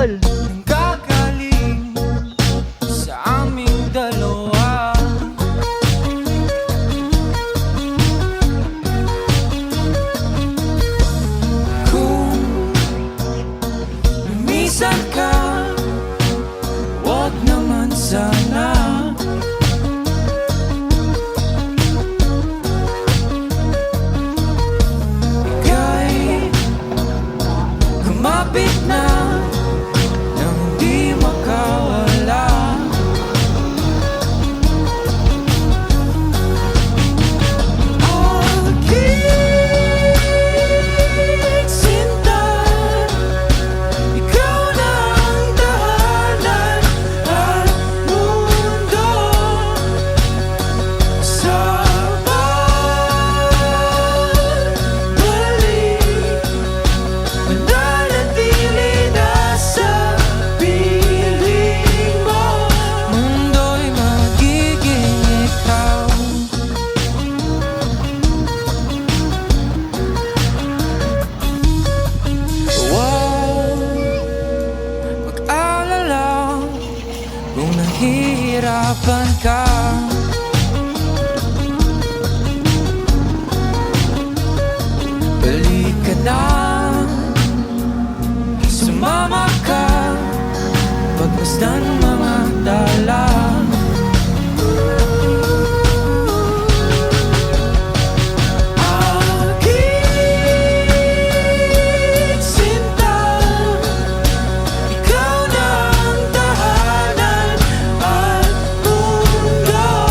tol. Gagaling sa aming dalawa. Kung lumisan ka, wag naman sana. Ika'y kumapit na nang di makawala. Aking sinta, ikaw na ang tahanan at mundo. Sa pagbalik, mananatili na sa piling mo. Mundo'y magiging ikaw. Huwag mag-alala kung nahihirapan ka. Balik ka na, sumama ka, pagmasdan mga dala. Aking sinta, ikaw na ang tahanan at mundo.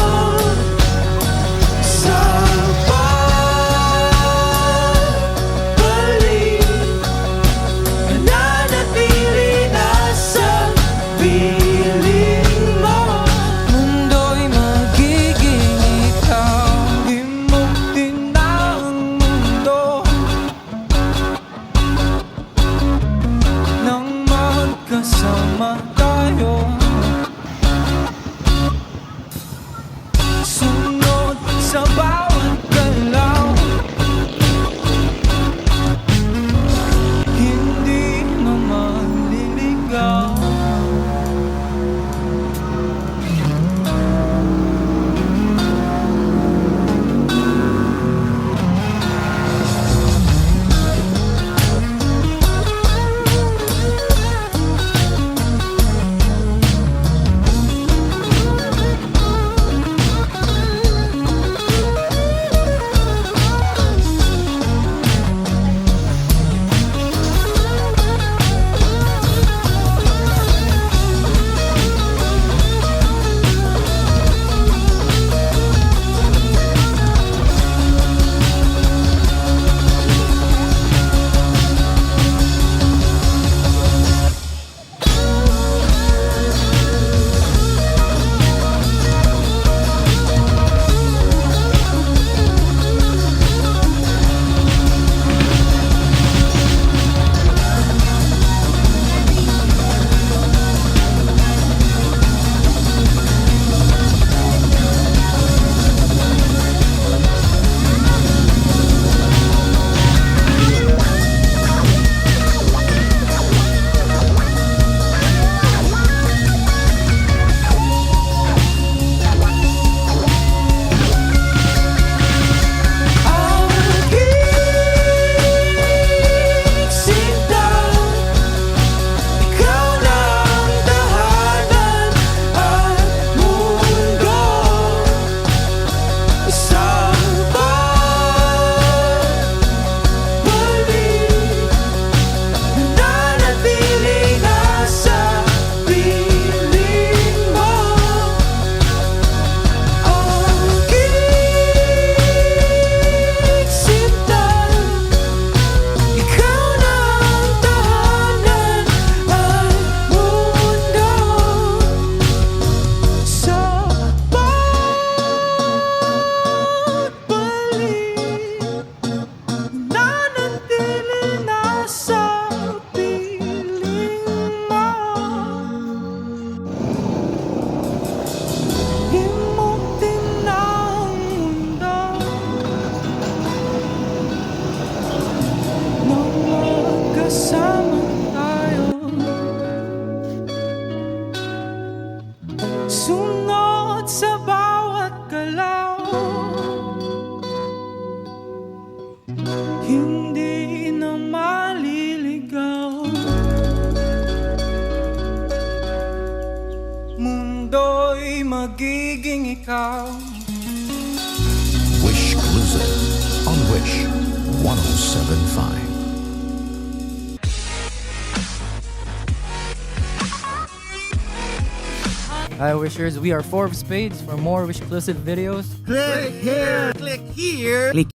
hindi na maliligaw. Mundo'y magiging ikaw. Wish Exclusive on Wish 1075. Hi Wishers, we are Forbes Spades. For more Wish exclusive videos, Click here. Click here.